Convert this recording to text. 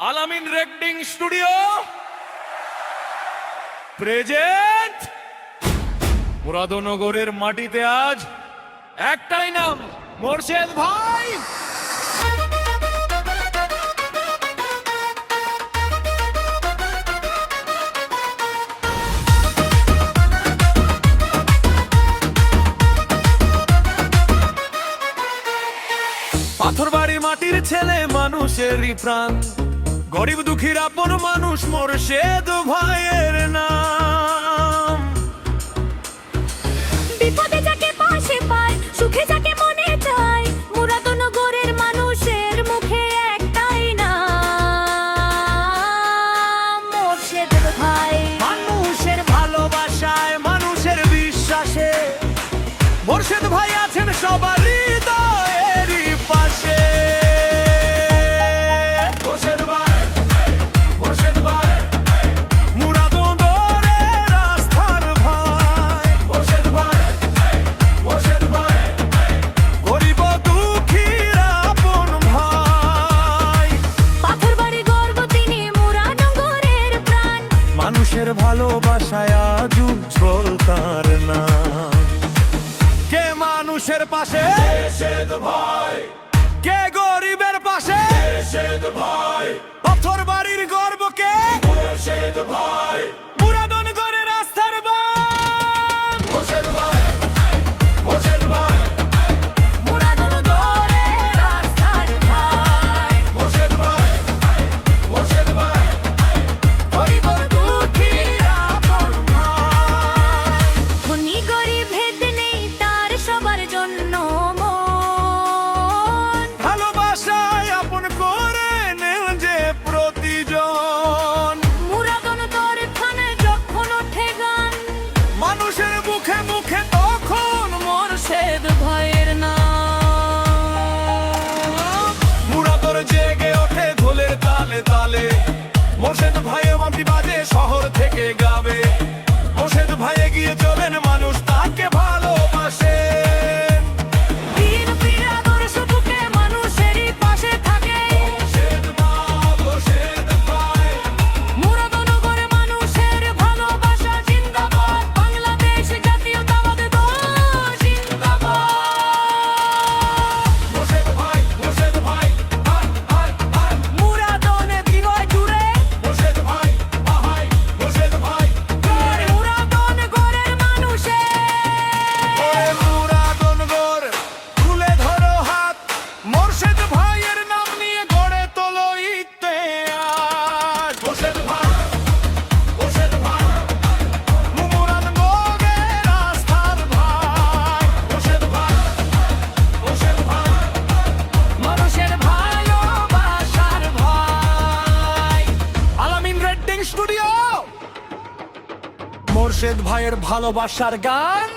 আলামিন recording studio present. মুরাদনগরের মাটিতে আজ একটাই নাম, মোরশেদ ভাই। পাথর বাড়ির মাটির ছেলে, মানুষেরই প্রাণ, গরিব দুঃখীর আপন মানুষ, মোরশেদ ভাইয়ের নাম। বিপদে যাকে পাশে পায়, সুখে যাকে মনে চায়, মুরাদনগরের মানুষের মুখে একটাই নাম, মোরশেদ ভাই। মানুষের ভালোবাসায়, মানুষের বিশ্বাসে মোরশেদ ভাই আছেন সবার হৃদয়েরই পাশে। মানুষের ভালোবাসায় আজ উজ্জ্বল তার নাম। কে মানুষের পাশে, মোরশেদ ভাই। কে গরিবের পাশে, মোরশেদ ভাই। পাথর বাড়ির গর্ব কে, মোরশেদ ভাই। মুরাদনগরের আস্থার বান, মোরশেদ ভাই, মোরশেদ ভাই। মুরাদনগরের আস্থার ভাই, মোরশেদ ভাই, মোরশেদ ভাই। গরিব দুঃখীর আপন ভাই। ধনী গরিব ভেদ নেই তার, সবার জন্য মন। ভালোবাসায় আপন করে নেন যে প্রতিজন। মুরাদনগর থানে যখন ওঠে গান, মানুষের মুখে মুখে তখন মোরশেদ ভাইয়ের নাম। মুরাদর জেগে ওঠে ঢোলের তালে তালে, মোরশেদ ভাই মাটি বাজে শহর থেকে গাবে। মোরশেদ ভাই এগিয়ে চলেন, মানুষ তাকে ভালোবাসেন। বীর বীর আদর্শ বুকে মানুষেরই পাশে থাকে, মোরশেদ ভাই, মোরশেদ ভাই। মুরাদনগরে মানুষের ভালোবাসা জিন্দাবাদ, বাংলাদেশ জাতীয়তাবাদ দল জিন্দাবাদ। মোরশেদ ভাই, মোরশেদ ভাই। Hi hi hi. মুরাদনে বিনয় জুড়ে, মোরশেদ ভাই, হাই মোরশেদ ভাই। মুরাদনগরের মানুষের ওরে মুরাদনগর, তুলে ধরো হাত, মোরশেদ ভাইয়ের নাম নিয়ে গড়ে তোলো ইতিহাস। মোরশেদ ভাই, মোরশেদ ভাই। মুরাদনগরের আস্থার ভাই, মোরশেদ ভাই, মোরশেদ ভাই। মানুষের ভালোবাসার ভাই। আলামিন রেকর্ডিং স্টুডিও, মোরশেদ ভাইয়ের ভালোবাসার গান।